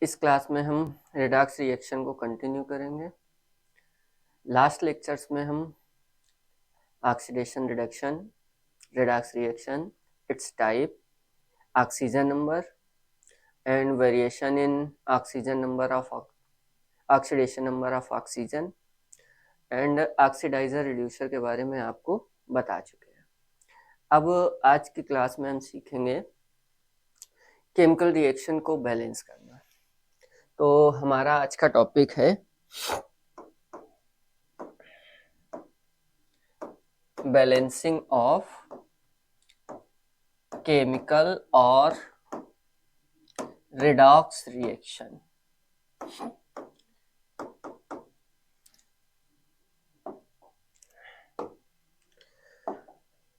इस क्लास में हम रेडॉक्स रिएक्शन को कंटिन्यू करेंगे। लास्ट लेक्चर्स में हम oxidation reduction, redox reaction, its type, oxygen number and variation in oxygen number of oxidation number of oxygen and oxidiser reducer के बारे में आपको बता चुके हैं। अब आज की क्लास में हम सीखेंगे केमिकल रिएक्शन को बैलेंस करना। तो हमारा आज का टॉपिक है बैलेंसिंग ऑफ केमिकल और रेडॉक्स रिएक्शन।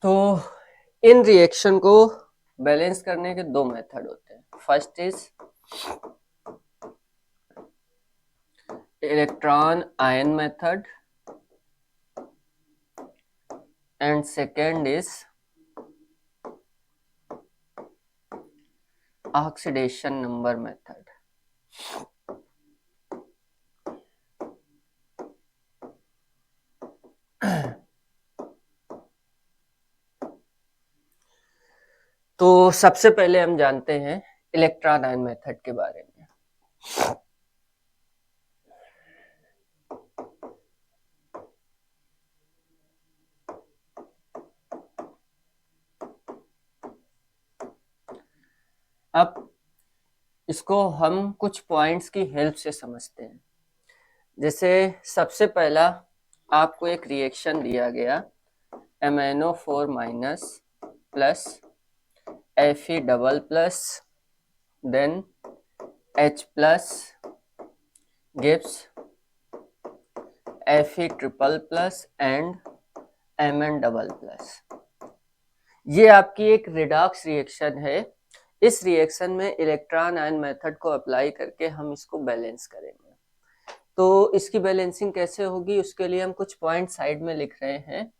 तो इन रिएक्शन को बैलेंस करने के दो मेथड होते हैं। First is electron ion method and second is oxidation number method. तो सबसे पहले हम जानते हैं इलेक्ट्रॉन आयन मेथड के बारे में। अब इसको हम कुछ पॉइंट्स की हेल्प से समझते हैं। जैसे सबसे पहला आपको एक रिएक्शन दिया गया MnO4 minus plus Fe double plus then H plus gives Fe triple plus and Mn double plus. ये आपकी एक रिडॉक्स रिएक्शन है। इस रिएक्शन में इलेक्ट्रॉन आयन मेथड को अप्लाई करके हम इसको बैलेंस करेंगे। तो इसकी बैलेंसिंग कैसे होगी उसके लिए हम कुछ पॉइंट साइड में लिख रहे हैं।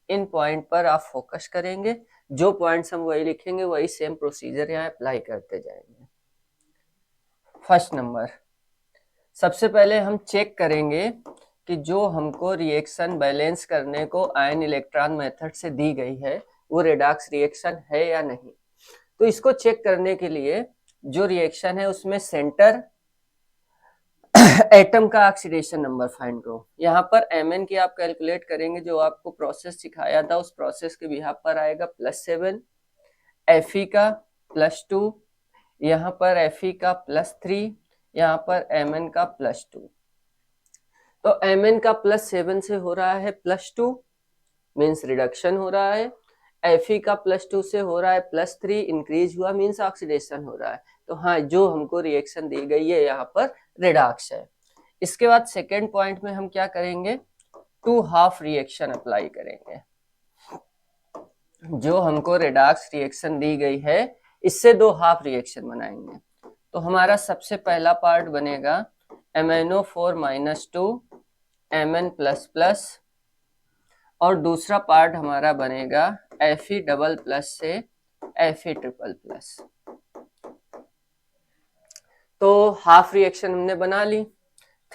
इन पॉइंट पर आप फोकस करेंगे। जो पॉइंट्स हम वही लिखेंगे वही सेम प्रोसीजर यहाँ अप्लाई करते जाएंगे। फर्स्ट नंबर, सबसे पहले हम चेक करेंगे कि जो हमको रिएक्शन बैलेंस करने को आयन इलेक्ट्रॉन मेथड से दी गई है वो रेडॉक्स रिएक्शन है या नहीं। तो इसको चेक करने के लिए जो रिएक्शन है उसमें सेंटर एटम का ऑक्सीडेशन नंबर फाइंड करो। यहाँ पर Mn की आप कैलकुलेट करेंगे, जो आपको प्रोसेस सिखाया था उस प्रोसेस के बिहाफ पर आएगा +7, Fe का +2, यहाँ पर Fe का +3, यहाँ पर Mn का +2। तो Mn का +7 से हो रहा है +2 मीन्स रिडक्शन हो रहा है। Fe का +2 से हो रहा है +3 इंक्रीज हुआ मीन्स ऑक्सीडेशन हो रहा है। तो हाँ, जो हमको रिएक्शन दी गई है यहाँ पर रेडॉक्स है। इसके बाद सेकेंड पॉइंट में हम क्या करेंगे, 2 हाफ रिएक्शन अप्लाई करेंगे। जो हमको रेडॉक्स रिएक्शन दी गई है इससे 2 हाफ रिएक्शन बनाएंगे। तो हमारा सबसे पहला पार्ट बनेगा MnO4 minus 2 Mn plus plus, और दूसरा पार्ट हमारा बनेगा Fe डबल प्लस से Fe ट्रिपल प्लस। तो हाफ रिएक्शन हमने बना ली।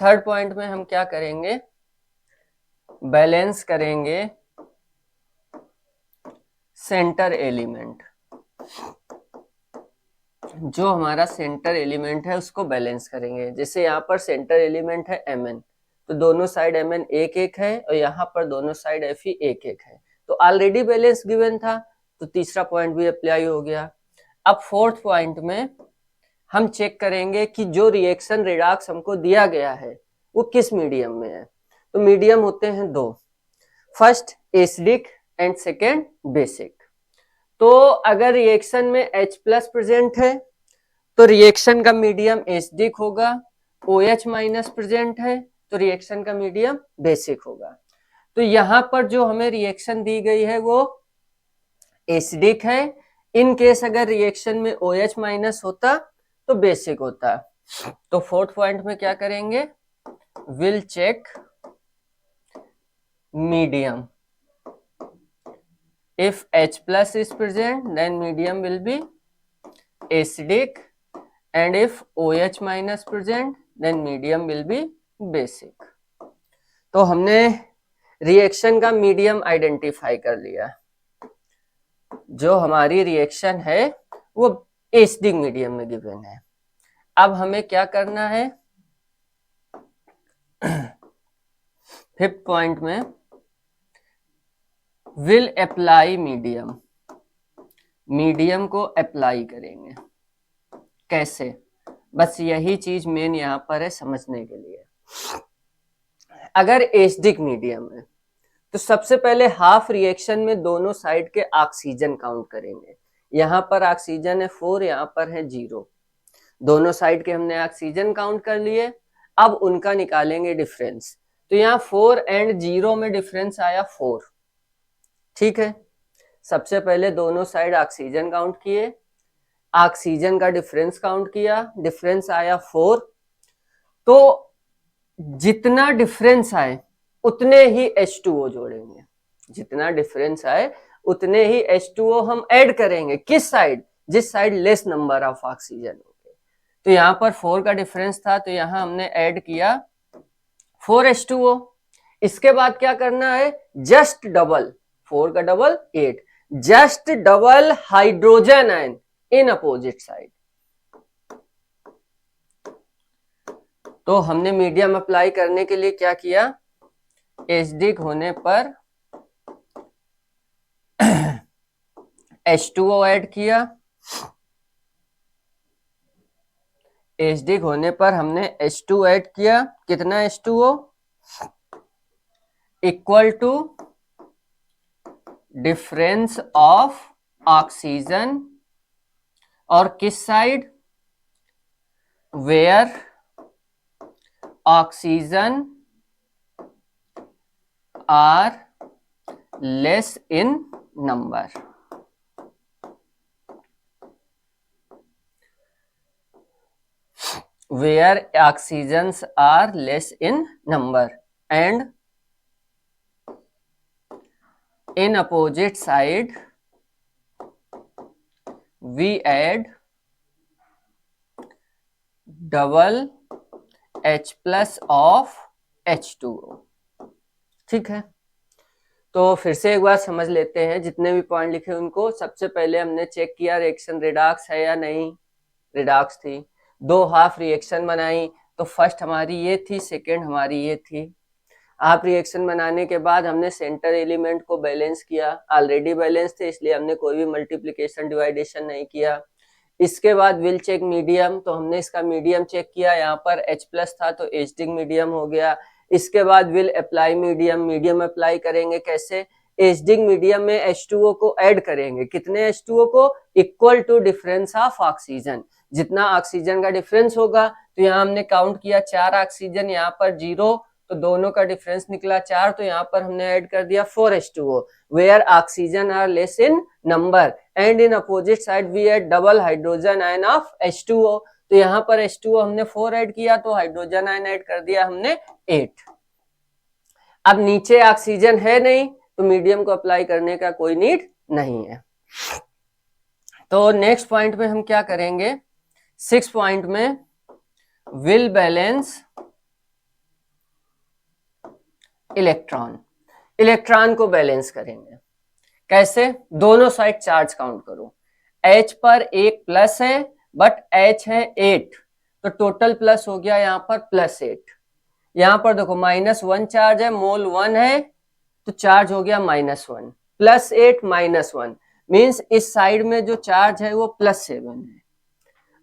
थर्ड पॉइंट में हम क्या करेंगे, बैलेंस करेंगे सेंटर एलिमेंट। जो हमारा सेंटर एलिमेंट है उसको बैलेंस करेंगे। जैसे यहाँ पर सेंटर एलिमेंट है Mn, तो दोनों साइड Mn एक एक है और यहाँ पर दोनों साइड Fe एक एक है। तो ऑलरेडी बैलेंस गिवन था, तो तीसरा पॉइंट भी अप्लाई हो गया। अब फोर्थ पॉइंट में हम चेक करेंगे कि जो रिएक्शन रेडॉक्स हमको दिया गया है वो किस मीडियम में है। तो मीडियम होते हैं 2, first acidic and second basic. तो अगर रिएक्शन में H प्लस प्रेजेंट है तो रिएक्शन का मीडियम एसिडिक होगा। OH माइनस प्रेजेंट है तो रिएक्शन का मीडियम बेसिक होगा। तो यहाँ पर जो हमें रिएक्शन दी गई है वो एसिडिक है। इन केस अगर रिएक्शन में OH माइनस होता तो बेसिक होता। तो फोर्थ पॉइंट में क्या करेंगे, will check medium. If H plus is present then medium will be acidic and if OH minus present then medium will be basic। तो हमने रिएक्शन का मीडियम आइडेंटिफाई कर लिया। जो हमारी रिएक्शन है वो एसिडिक मीडियम में गिवन है। अब हमें क्या करना है, फिफ्थ पॉइंट में विल अप्लाई मीडियम, मीडियम को अप्लाई करेंगे। कैसे, बस यही चीज मेन यहां पर है समझने के लिए। अगर एसिडिक मीडियम है तो सबसे पहले हाफ रिएक्शन में दोनों साइड के ऑक्सीजन काउंट करेंगे। यहाँ पर ऑक्सीजन है 4, यहाँ पर है 0। दोनों साइड के हमने ऑक्सीजन काउंट कर लिए। अब उनका निकालेंगे डिफरेंस। तो यहाँ 4 एंड 0 में डिफरेंस आया 4। ठीक है, सबसे पहले दोनों साइड ऑक्सीजन काउंट किए, ऑक्सीजन का डिफरेंस काउंट किया, डिफरेंस आया 4। तो जितना डिफरेंस आए उतने ही H2O जोड़ेंगे। जितना डिफरेंस आए उतने ही H2O हम ऐड करेंगे। किस साइड, जिस side lace number of oxygen होंगे। तो यहाँ पर 4 का डिफरेंस था तो यहाँ हमने ऐड किया 4 H2O। इसके बाद क्या करना है, जस्ट डबल, 4 का double 8, just double hydrogen ion इन अपोजिट साइड। तो हमने मीडियम अप्लाई करने के लिए क्या किया, एसिडिक होने पर H2O ऐड किया। एसिडिक होने पर हमने H2 ऐड किया। कितना H2O, equal to difference of oxygen और किस side, where oxygen are less in number. where oxygens are less in number and in opposite side we add double H plus of H2O। ठीक है, तो फिर से एक बार समझ लेते हैं। जितने भी पॉइंट लिखे उनको सबसे पहले हमने चेक किया रिएक्शन रिडॉक्स है या नहीं, रिडॉक्स थी। 2 हाफ रिएक्शन बनाई, तो फर्स्ट हमारी ये थी, सेकेंड हमारी ये थी। हाफ रिएक्शन बनाने के बाद हमने सेंटर एलिमेंट को बैलेंस किया, ऑलरेडी बैलेंस थे इसलिए हमने कोई भी मल्टीप्लिकेशन डिवाइडेशन नहीं किया। इसके बाद विल चेक मीडियम, तो हमने इसका मीडियम चेक किया, यहाँ पर H प्लस था तो एसिडिक मीडियम हो गया। इसके बाद will apply medium, medium apply करेंगे कैसे, एसिडिक मीडियम में H2O को ऐड करेंगे। कितने H2O को, equal to difference of oxygen. जितना ऑक्सीजन का डिफरेंस होगा, तो यहाँ हमने काउंट किया 4 ऑक्सीजन, यहाँ पर 0, तो दोनों का डिफरेंस निकला 4, तो यहाँ पर हमने ऐड कर दिया 4 H2O। Where oxygen are less in number and in opposite side we add double hydrogen ion of H2O। तो यहाँ पर H2O हमने 4 ऐड किया, तो हाइड्रोजन आयन ऐड कर दिया हमने 8। अब नीचे ऑक्सीजन है नहीं, तो मीडियम को अप्लाई करने का कोई नीड नहीं है। तो नेक्स्ट पॉइंट में हम क्या करेंगे, 6 पॉइंट में विल बैलेंस इलेक्ट्रॉन, इलेक्ट्रॉन को बैलेंस करेंगे। कैसे, दोनों साइड चार्ज काउंट करो। H पर एक प्लस है बट H है 8, तो टोटल प्लस हो गया यहाँ पर +8। यहाँ पर देखो -1 चार्ज है, मोल 1 है, तो चार्ज हो गया -1, +8 -1 मीन्स इस साइड में जो चार्ज है वो +7 है।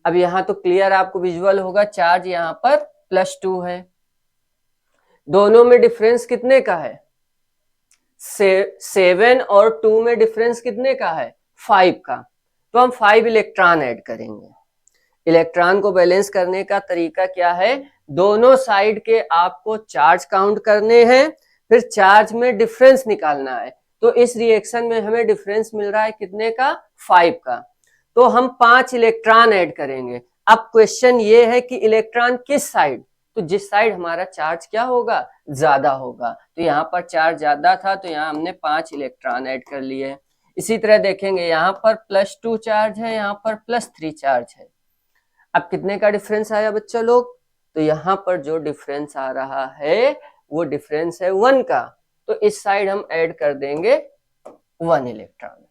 अब यहाँ तो क्लियर आपको विजुअल होगा, चार्ज यहाँ पर +2 है। दोनों में डिफरेंस कितने का है, 7 और 2 में डिफरेंस कितने का है, 5 का। तो हम 5 इलेक्ट्रॉन ऐड करेंगे। इलेक्ट्रॉन को बैलेंस करने का तरीका क्या है, दोनों साइड के आपको चार्ज काउंट करने हैं, फिर चार्ज में डिफरेंस निकालना है। तो इस रिएक्शन में हमें डिफरेंस मिल रहा है कितने का, 5 का। तो हम 5 इलेक्ट्रॉन ऐड करेंगे। अब क्वेश्चन ये है कि इलेक्ट्रॉन किस साइड, तो जिस साइड हमारा चार्ज क्या होगा, ज्यादा होगा। तो यहाँ पर चार्ज ज्यादा था तो यहाँ हमने 5 इलेक्ट्रॉन ऐड कर लिए। इसी तरह देखेंगे यहाँ पर +2 चार्ज है, यहाँ पर +3 चार्ज है। अब कितने का डिफरेंस आया बच्चा लोग? तो यहाँ पर जो डिफरेंस आ रहा है वो डिफरेंस है 1 का, तो इस साइड हम ऐड कर देंगे 1 इलेक्ट्रॉन।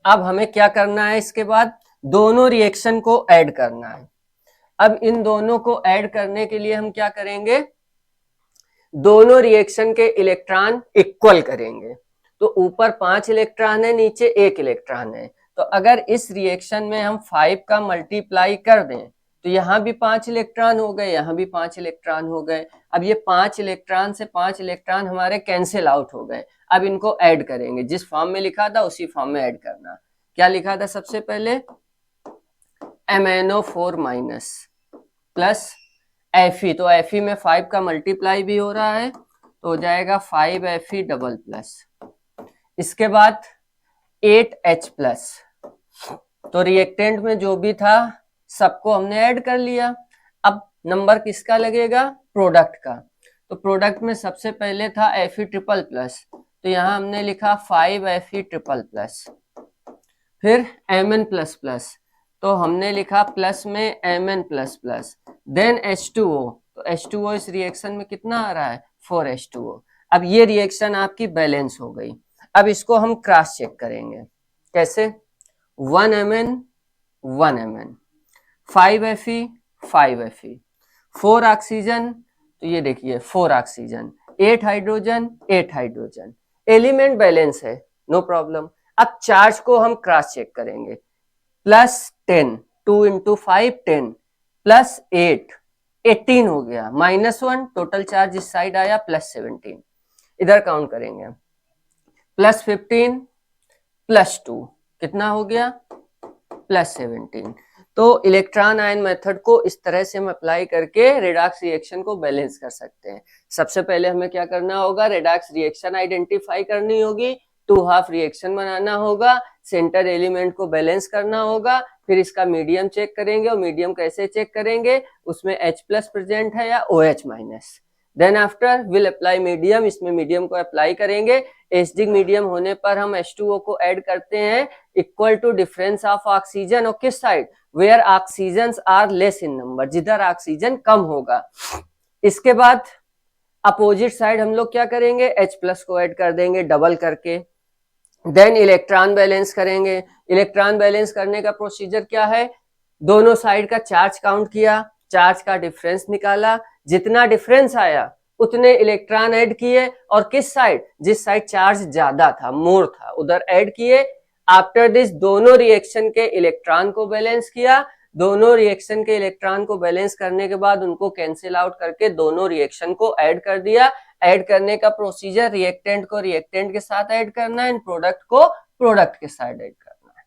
अब हमें क्या करना है, इसके बाद दोनों रिएक्शन को ऐड करना है। अब इन दोनों को ऐड करने के लिए हम क्या करेंगे, दोनों रिएक्शन के इलेक्ट्रॉन इक्वल करेंगे। तो ऊपर 5 इलेक्ट्रॉन है, नीचे 1 इलेक्ट्रॉन है। तो अगर इस रिएक्शन में हम 5 का मल्टीप्लाई कर दें तो यहाँ भी 5 इलेक्ट्रॉन हो गए, यहाँ भी 5 इलेक्ट्रॉन हो गए। अब ये 5 इलेक्ट्रॉन से 5 इलेक्ट्रॉन हमारे कैंसिल आउट हो गए। अब इनको ऐड करेंगे, जिस फॉर्म में लिखा था उसी फॉर्म में ऐड करना। क्या लिखा था सबसे पहले, MnO4 माइनस प्लस Fe, तो Fe में 5 का मल्टीप्लाई भी हो रहा है तो हो जाएगा 5Fe डबल प्लस, इसके बाद 8H प्लस। तो रिएक्टेंट में जो भी था सबको हमने ऐड कर लिया। अब नंबर किसका लगेगा, प्रोडक्ट का। तो प्रोडक्ट में सबसे पहले था Fe ट्रिपल प्लस, तो यहाँ हमने लिखा 5Fe ट्रिपल प्लस। फिर Mn प्लस प्लस, तो हमने लिखा प्लस में Mn plus plus. Then H2O, तो H2O इस रिएक्शन में कितना आ रहा है, 4H2O। अब ये रिएक्शन आपकी बैलेंस हो गई। अब इसको हम क्रॉस चेक करेंगे, कैसे, 1 Mn 1 Mn, 5Fe 5Fe, 4 oxygen, तो ये देखिए 4 oxygen, 8 hydrogen 8 hydrogen, element balance है, नो प्रॉब्लम। अब चार्ज को हम क्रॉस चेक करेंगे, प्लस 10, 2 इंटू 5 10, प्लस 8 18 हो गया, माइनस 1, टोटल चार्ज इस साइड आया प्लस 17। इधर काउंट करेंगे, प्लस 15 प्लस 2 कितना हो गया, प्लस 17। तो इलेक्ट्रॉन आयन मेथड को इस तरह से हम अप्लाई करके रेडॉक्स रिएक्शन को बैलेंस कर सकते हैं। सबसे पहले हमें क्या करना होगा, रेडॉक्स रिएक्शन आइडेंटिफाई करनी होगी, 2 हाफ रिएक्शन बनाना होगा, सेंटर एलिमेंट को बैलेंस करना होगा, फिर इसका मीडियम चेक करेंगे। और मीडियम कैसे चेक करेंगे, उसमें H प्लस प्रेजेंट है या OH माइनस। Then after will apply medium, इसमें मीडियम को अप्लाई करेंगे। एसिडिक मीडियम होने पर हम H2O को ऐड करते हैं equal to difference of oxygen, और किस side, where oxygen are less in number, जिधर ऑक्सीजन कम होगा। इसके बाद अपोजिट साइड हम लोग क्या करेंगे, H प्लस को ऐड कर देंगे डबल करके। देन इलेक्ट्रॉन बैलेंस करेंगे। इलेक्ट्रॉन बैलेंस करने का प्रोसीजर क्या है, दोनों साइड का चार्ज काउंट किया, चार्ज का डिफरेंस निकाला, जितना डिफरेंस आया उतने इलेक्ट्रॉन ऐड किए, और किस साइड, जिस साइड चार्ज ज्यादा था, मोर था, उधर ऐड किए। आफ्टर दिस दोनों रिएक्शन के इलेक्ट्रॉन को बैलेंस किया। दोनों रिएक्शन के इलेक्ट्रॉन को बैलेंस करने के बाद उनको कैंसिल आउट करके दोनों रिएक्शन को ऐड कर दिया। ऐड करने का प्रोसीजर, रिएक्टेंट को रिएक्टेंट के साथ ऐड करना है, प्रोडक्ट को प्रोडक्ट के साथ ऐड करना है।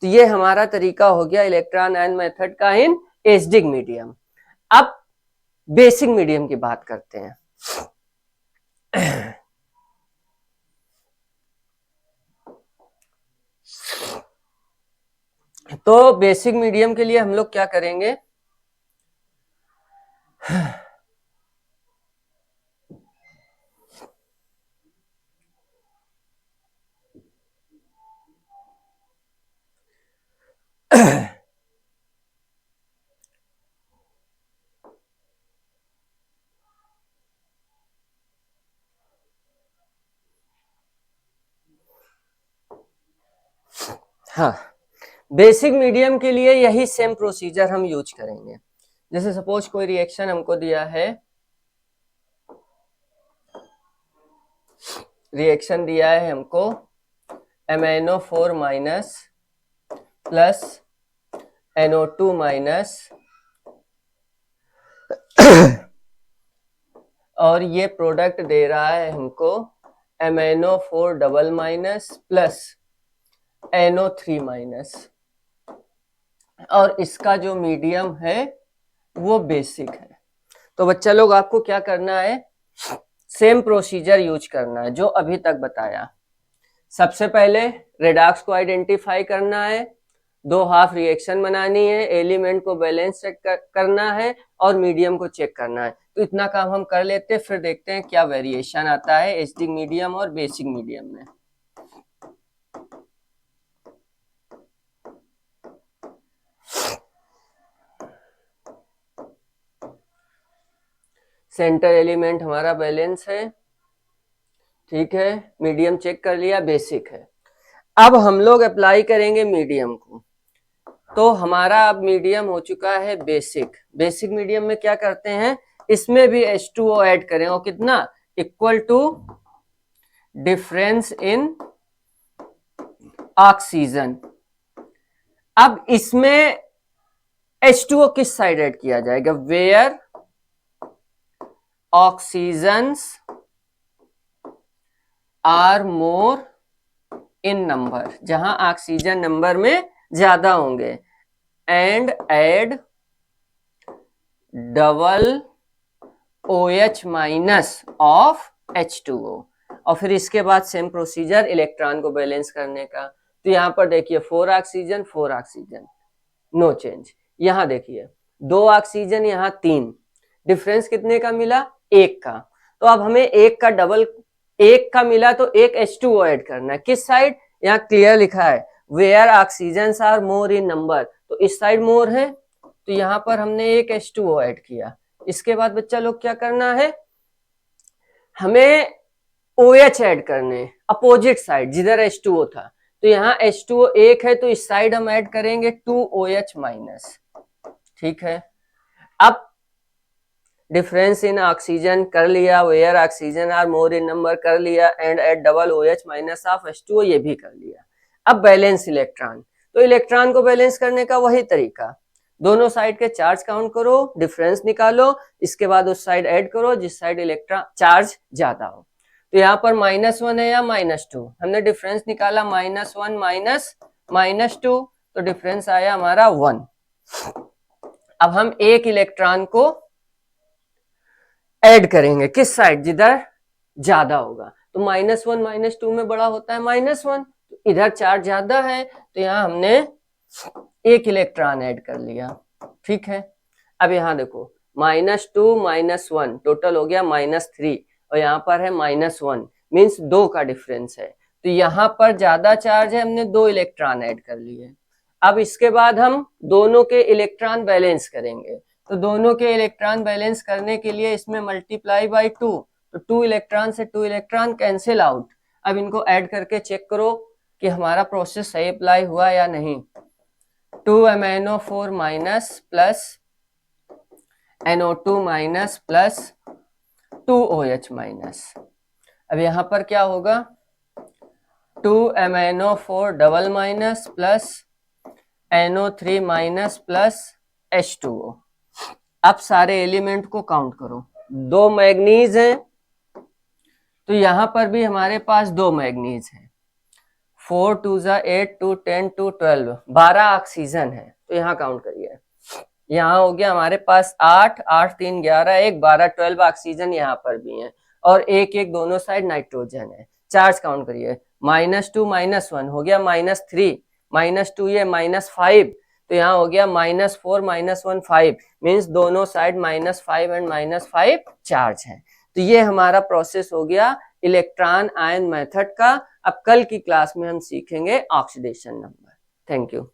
तो ये हमारा तरीका हो गया इलेक्ट्रॉन आयन मेथड का इन एसिडिक मीडियम। अब बेसिक मीडियम की बात करते हैं। तो बेसिक मीडियम के लिए हम लोग क्या करेंगे, हाँ, बेसिक मीडियम के लिए यही सेम प्रोसीजर हम यूज करेंगे। जैसे सपोज कोई रिएक्शन हमको दिया है, रिएक्शन दिया है हमको MnO4 minus plus NO2 minus, और ये प्रोडक्ट दे रहा है हमको MnO4 double minus plus NO3 minus, और इसका जो मीडियम है वो बेसिक है। तो बच्चा लोग आपको क्या करना है, सेम प्रोसीजर यूज करना है जो अभी तक बताया। सबसे पहले रेडॉक्स को आइडेंटिफाई करना है, 2 हाफ रिएक्शन बनानी है, एलिमेंट को बैलेंस चेक करना है, और मीडियम को चेक करना है। तो इतना काम हम कर लेते हैं, फिर देखते हैं क्या वेरिएशन आता है एसिडिक मीडियम और बेसिक मीडियम में। सेंटर एलिमेंट हमारा बैलेंस है, ठीक है, मीडियम चेक कर लिया, बेसिक है। अब हम लोग अप्लाई करेंगे मीडियम को, तो हमारा अब मीडियम हो चुका है बेसिक। बेसिक मीडियम में क्या करते हैं, इसमें भी H2O ऐड करें, और कितना, equal to difference in oxygen. अब इसमें H2O किस साइड ऐड किया जाएगा, where oxygens are more in number, जहां ऑक्सीजन नंबर में ज्यादा होंगे, and add double OH minus of H2O। और फिर इसके बाद सेम प्रोसीजर इलेक्ट्रॉन को बैलेंस करने का। तो यहां पर देखिए 4 ऑक्सीजन 4 ऑक्सीजन, नो चेंज। यहां देखिए 2 ऑक्सीजन, यहां 3, डिफरेंस कितने का मिला, 1 का। तो अब हमें 1 का डबल, 1 का मिला तो एक H2O ऐड करना है, किस साइड, यहाँ क्लियर लिखा है where oxygen are more in number, तो इस साइड मोर है, तो यहाँ पर हमने एक H2O ऐड किया। इसके बाद बच्चा लोग क्या करना है, हमें OH ऐड करने, अपोजिट साइड जिधर H2O था। तो यहाँ H2O 1 है, तो इस साइड हम ऐड करेंगे 2OH माइनस, ठीक है। अब डिफरेंस इन ऑक्सीजन कर लिया, where oxygen are more in number कर लिया, and at double OH minus of H2O ये भी कर लिया। अब बैलेंस इलेक्ट्रॉन, तो इलेक्ट्रॉन को बैलेंस करने का वही तरीका, दोनों साइड के चार्ज काउंट करो, डिफरेंस निकालो, इसके बाद उस साइड ऐड करो जिस साइड इलेक्ट्रॉन चार्ज ज्यादा हो। तो यहाँ पर -1 है या -2, हमने डिफरेंस निकाला -1 -2, तो डिफरेंस आया हमारा 1। अब हम एक इलेक्ट्रॉन को ऐड करेंगे किस साइड, जिधर ज्यादा होगा। तो -1 -2 में बड़ा होता है -1, तो इधर चार्ज ज्यादा है, तो यहां हमने एक इलेक्ट्रॉन ऐड कर लिया, ठीक है। अब यहां देखो -2 -1 टोटल हो गया -3, और यहाँ पर है -1, मीन्स 2 का डिफरेंस है। तो यहाँ पर ज्यादा चार्ज है, हमने 2 इलेक्ट्रॉन ऐड कर लिए। अब इसके बाद हम दोनों के इलेक्ट्रॉन बैलेंस करेंगे, तो दोनों के इलेक्ट्रॉन बैलेंस करने के लिए इसमें मल्टीप्लाई बाई 2, तो 2 इलेक्ट्रॉन से 2 इलेक्ट्रॉन कैंसिल आउट। अब इनको ऐड करके चेक करो कि हमारा प्रोसेस सही अप्लाई हुआ या नहीं। 2 MnO4 minus plus NO2 minus plus 2 OH minus. अब यहां पर क्या होगा, 2 MnO4 double minus plus NO3 minus plus H2O। अब सारे एलिमेंट को काउंट करो, 2 मैग्नीज हैं, तो यहां पर भी हमारे पास 2 मैग्नीज हैं, 4 2 8 2 10 2 12, 12 ऑक्सीजन है, तो यहाँ काउंट करिए। यहाँ हो गया हमारे पास 8 8 3 11 1 12 12 ऑक्सीजन यहाँ पर भी है, और एक एक दोनों साइड नाइट्रोजन है। चार्ज काउंट करिए, -2 -1 हो गया -3, -2 ये -5, तो यहाँ हो गया -4 -1 5, मीन्स दोनों साइड -5 एंड -5 चार्ज है। तो ये हमारा प्रोसेस हो गया इलेक्ट्रॉन आयन मेथड का। अब कल की क्लास में हम सीखेंगे ऑक्सीडेशन नंबर। Thank you.